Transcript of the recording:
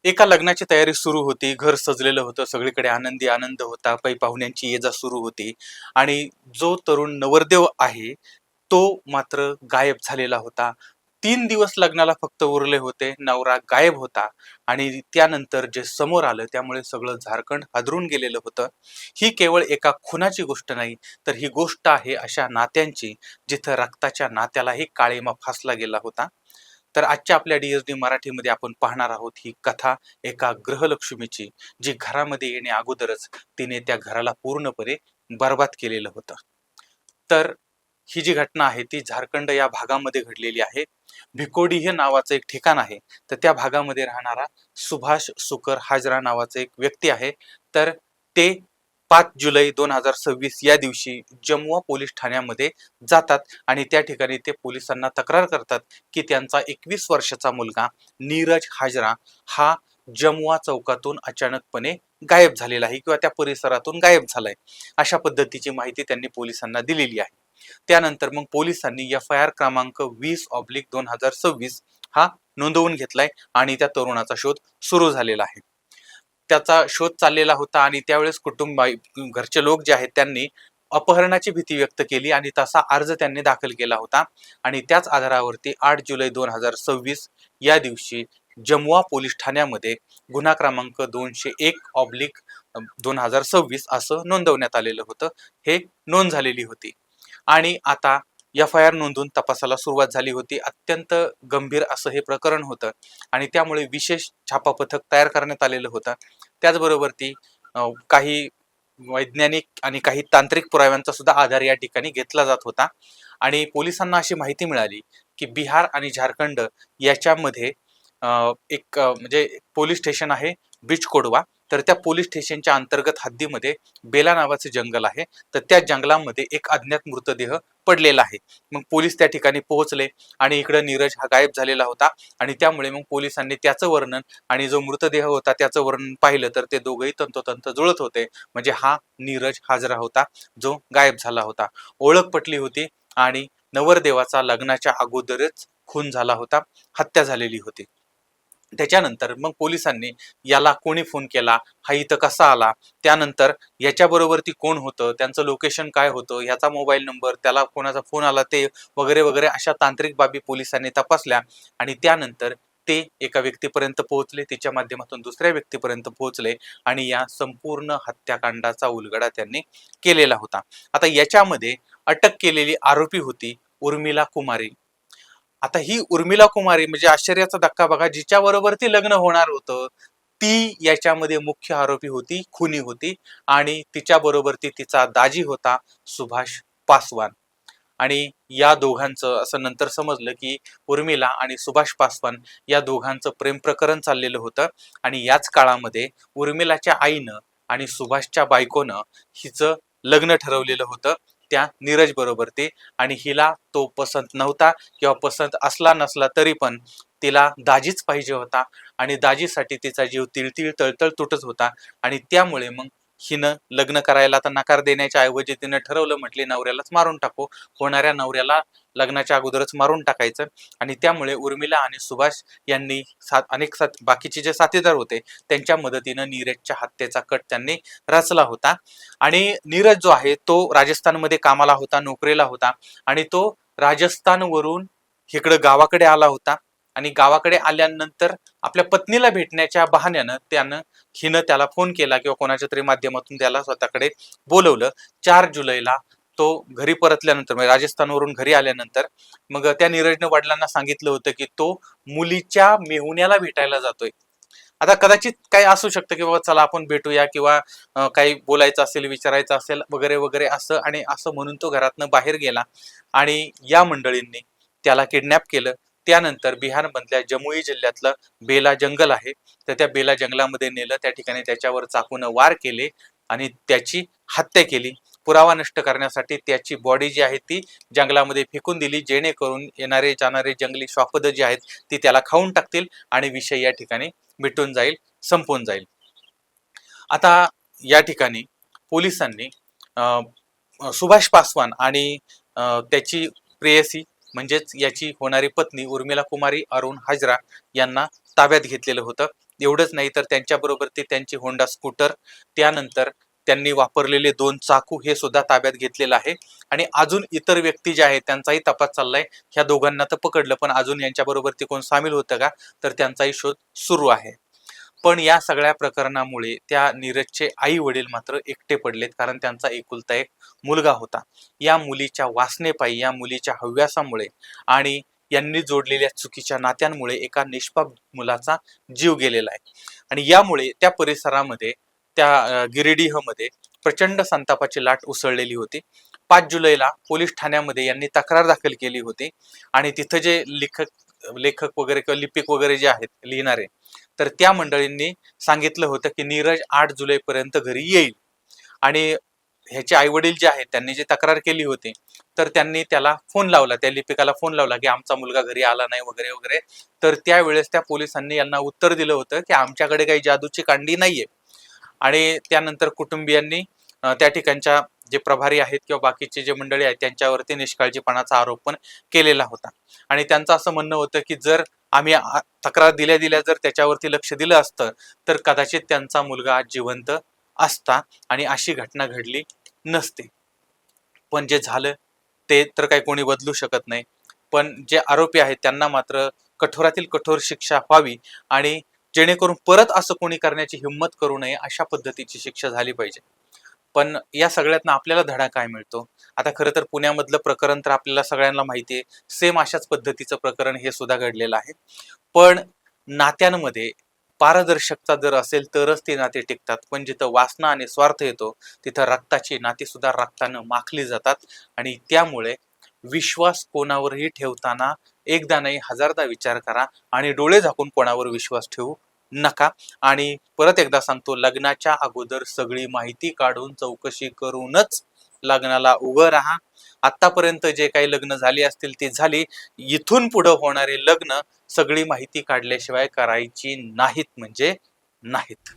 एका लग्नाची तयारी सुरू होती. घर सजलेलं होतं. सगळीकडे आनंदी आनंद होता. पै पाहुण्यांची ये-जा सुरू होती आणि जो तरुण नवरदेव आहे, तो मात्र गायब झालेला होता. 3 दिवस लग्नाला फक्त उरले होते. नवरा गायब होता आणि त्यानंतर जे समोर आलं त्यामुळे सगळं झारखंड हादरून गेलेलं होतं. ही केवळ एका खुनाची गोष्ट नाही, तर ही गोष्ट आहे अशा नात्यांची, जिथं रक्ताच्या नात्यालाही काळिमा फासला गेला होता. तर आजच्या आपल्या डी-एस-डी मराठीमध्ये आपण पाहणार आहोत ही कथा एका गृहलक्ष्मीची, जी घरामध्ये येण्या अगोदरच तिने त्या घराला पूर्णपणे बरबाद केलेलं होतं. तर ही जी घटना आहे ती झारखंड या भागामध्ये घडलेली आहे. भिकोडी हे नावाचं एक ठिकाण आहे. तर त्या भागामध्ये राहणारा सुभाष सुकर हाजरा नावाचा एक व्यक्ती आहे. तर ते 5 जुलै 2026 या दिवशी जमुआ पोलीस ठाण्यामध्ये जातात आणि त्या ठिकाणी ते पोलिसांना तक्रार करतात की त्यांचा 21 वर्षाचा मुलगा नीरज हाजरा हा जमुआ चौकातून अचानकपणे गायब झालेला आहे किंवा त्या परिसरातून गायब झालाय. अशा पद्धतीची माहिती त्यांनी पोलिसांना दिलेली आहे. त्यानंतर मग पोलिसांनी FIR क्रमांक 20/2026 हा नोंदवून घेतलाय आणि त्या तरुणाचा शोध सुरू झालेला आहे. त्याचा शोध चाललेला होता आणि त्यावेळेस घरचे लोक जे आहेत त्यांनी अपहरणाची भीती व्यक्त केली आणि तसा अर्ज त्यांनी दाखल केला होता आणि त्याच आधारावरती 8 जुलै 2026 या दिवशी जमुआ पोलीस ठाण्यामध्ये गुन्हा क्रमांक 201/2026 असं नोंदवण्यात आलेलं होतं. हे नोंद झालेली होती आणि आता FIR नोंदवून तपासाला सुरुवात झाली होती. अत्यंत गंभीर असं हे प्रकरण होतं आणि त्यामुळे विशेष छापा पथक तयार करण्यात आलेलं होतं. त्याचबरोबर काही वैज्ञानिक आणि काही तांत्रिक पुराव्यांचा सुद्धा आधार या ठिकाणी घेतला जात होता आणि पोलिसांना अशी माहिती मिळाली की बिहार आणि झारखंड याच्यामध्ये म्हणजे पोलीस स्टेशन आहे बिचकोडवा. तर त्या पोलीस स्टेशनच्या अंतर्गत हद्दीमध्ये बेला नावाचे जंगल आहे. तर त्या जंगलामध्ये एक अज्ञात मृतदेह पडलेला आहे. मग पोलीस त्या ठिकाणी पोहोचले आणि इकडे नीरज हा गायब झालेला होता आणि त्यामुळे मग पोलिसांनी त्याचं वर्णन आणि जो मृतदेह होता त्याचं वर्णन पाहिलं तर ते दोघंही तंतोतंत जुळत होते. म्हणजे हा नीरज हाजरा होता जो गायब झाला होता. ओळख पटली होती आणि नवरदेवाचा लग्नाच्या अगोदरच खून झाला होता, हत्या झालेली होती. त्याच्यानंतर मग पोलिसांनी याला कोणी फोन केला, हा इथं कसा आला, त्यानंतर याच्याबरोबर ती कोण होतं, त्यांचं लोकेशन काय होतं, ह्याचा मोबाईल नंबर, त्याला कोणाचा फोन आला ते वगैरे वगैरे अशा तांत्रिक बाबी पोलिसांनी तपासल्या आणि त्यानंतर ते एका व्यक्तीपर्यंत पोहोचले, तिच्या माध्यमातून दुसऱ्या व्यक्तीपर्यंत पोहोचले आणि या संपूर्ण हत्याकांडाचा उलगडा त्यांनी केलेला होता. आता याच्यामध्ये अटक केलेली आरोपी होती उर्मिला कुमारी. आता ही उर्मिला कुमारी म्हणजे आश्चर्याचा धक्का बघा, जिच्याबरोबर ती लग्न होणार होतं ती याच्यामध्ये मुख्य आरोपी होती, खुनी होती आणि तिच्याबरोबर तिचा दाजी होता सुभाष पासवान. आणि या दोघांचं असं नंतर समजलं की उर्मिला आणि सुभाष पासवान या दोघांचं प्रेम प्रकरण चाललेलं होतं आणि याच काळामध्ये उर्मिलाच्या आईनं आणि सुभाषच्या बायकोनं हिचं लग्न ठरवलेलं होतं त्या नीरज बरोबर ते. आणि हिला तो पसंत नव्हता किंवा पसंत असला नसला तरी पण तिला दाजीच पाहिजे होता आणि दाजीसाठी तिचा जीव तिळतिळ तळतळ तुटत होता आणि त्यामुळे मग हिनं लग्न करायला तर नकार देण्याच्या ऐवजी तिनं ठरवलं, म्हटले नवऱ्यालाच मारून टाकू, होणाऱ्या नवऱ्याला लग्नाच्या अगोदरच मारून टाकायचं. आणि त्यामुळे उर्मिला आणि सुभाष यांनी बाकीचे जे साथीदार होते त्यांच्या मदतीनं नीरजच्या हत्येचा कट त्यांनी रचला होता. आणि नीरज जो आहे तो राजस्थानमध्ये कामाला होता, नोकरीला होता आणि तो राजस्थानवरून इकडं गावाकडे आला होता आणि गावाकडे आल्यानंतर आपल्या पत्नीला भेटण्याच्या बहाण्यानं हिनं त्याला फोन केला किंवा कोणाच्या तरी माध्यमातून त्याला स्वतःकडे बोलवलं. 4 जुलैला तो घरी परतल्यानंतर म्हणजे राजस्थानवरून घरी आल्यानंतर मग त्या नीरजनं वडिलांना सांगितलं होतं की तो मुलीच्या मेहुण्याला भेटायला जातोय. आता कदाचित काही असू शकतं की बाबा चला आपण भेटूया किंवा काही बोलायचं असेल, विचारायचं असेल वगैरे वगैरे असं, आणि असं म्हणून तो घरातनं बाहेर गेला आणि या मंडळींनी त्याला किडनॅप केलं. त्यानंतर बिहारमधल्या जमुई जिल्ह्यातलं बेला जंगल आहे, तर त्या बेला जंगलामध्ये नेलं. त्या ठिकाणी त्याच्यावर चाकूनं वार केले आणि त्याची हत्या केली. पुरावा नष्ट करण्यासाठी त्याची बॉडी जी आहे ती जंगलामध्ये फेकून दिली, जेणेकरून येणारे जाणारे जंगली श्वापदं जी आहेत ती त्याला खाऊन टाकतील आणि विषय या ठिकाणी मिटून जाईल, संपून जाईल. आता या ठिकाणी पोलिसांनी सुभाष पासवान आणि त्याची प्रेयसी म्हणजेच याची होणारी पत्नी उर्मिला कुमारी अरुण हाजरा यांना ताब्यात घेतलेलं होतं. एवढंच नाही तर त्यांच्याबरोबर ते त्यांची होंडा स्कूटर, त्यानंतर त्यांनी वापरलेले 2 चाकू हे सुद्धा ताब्यात घेतलेलं आहे. आणि अजून इतर व्यक्ती जे आहेत त्यांचाही तपास चाललाय. ह्या दोघांना तर पकडलं, पण अजून यांच्याबरोबर ते कोण सामील होतं का, तर त्यांचाही शोध सुरू आहे. पण या सगळ्या प्रकरणामुळे त्या नीरजचे आई वडील मात्र एकटे पडलेत, कारण त्यांचा एकुलता एक मुलगा होता. या मुलीच्या वासनेपायी, या मुलीच्या हव्यासामुळे आणि यांनी जोडलेल्या चुकीच्या नात्यांमुळे एका निष्पाप मुलाचा जीव गेलेला आहे. आणि यामुळे त्या परिसरामध्ये, त्या गिरिडीहमध्ये प्रचंड संतापाची लाट उसळलेली होती. 5 जुलैला पोलीस ठाण्यामध्ये यांनी तक्रार दाखल केली होती. आणि तिथं जे लेखक वगैरे किंवा लिपिक वगैरे जे आहेत लिहिणारे, तर त्या मंडळींनी सांगितलं होतं की नीरज 8 जुलैपर्यंत घरी येईल. आणि ह्याचे आई वडील जे आहेत त्यांनी जी तक्रार केली होती, तर त्यांनी त्याला फोन लावला, त्या लिपिकाला फोन लावला की आमचा मुलगा घरी आला नाही वगैरे वगैरे. तर त्यावेळेस त्या पोलिसांनी यांना उत्तर दिलं होतं की आमच्याकडे काही जादूची कांडी नाहीये. आणि त्यानंतर कुटुंबियांनी त्या ठिकाणच्या जे प्रभारी आहेत किंवा बाकीचे जे मंडळी आहेत त्यांच्यावरती निष्काळजीपणाचा आरोप पण केलेला होता. आणि त्यांचं असं म्हणणं होतं की जर आम्ही तक्रार दिल्या दिल्या जर त्याच्यावरती लक्ष दिलं असतं, तर कदाचित त्यांचा मुलगा आज जिवंत असता आणि अशी घटना घडली नसते. पण जे झालं ते तर काही कोणी बदलू शकत नाही. पण जे आरोपी आहेत त्यांना मात्र कठोरातील कठोर शिक्षा व्हावी, आणि जेणेकरून परत असं कोणी करण्याची हिंमत करू नये अशा पद्धतीची शिक्षा झाली पाहिजे. पण या सगळ्यातनं आपल्याला धडा काय मिळतो? आता खरं तर पुण्यामधलं प्रकरण तर आपल्याला सगळ्यांना माहिती आहे. सेम अशाच पद्धतीचं प्रकरण हे सुद्धा घडलेलं आहे. पण नात्यांमध्ये पारदर्शकता जर असेल तरच ते नाते टिकतात. पण जिथं वासना आणि स्वार्थ येतो, तिथं रक्ताची नाती सुद्धा रक्तानं माखली जातात. आणि त्यामुळे विश्वास कोणावरही ठेवताना एकदा नाही हजारदा विचार करा, आणि डोळे झाकून कोणावर विश्वास ठेवू नका. आणि परत एकदा सांगतो, लग्नाच्या अगोदर सगळी माहिती काढून चौकशी करूनच लग्नाला उभं राहा. आतापर्यंत जे काही लग्न झाली असतील ती झाली. इथून पुढे होणारे लग्न सगळी माहिती काढल्याशिवाय करायची नाहीत म्हणजे नाहीत.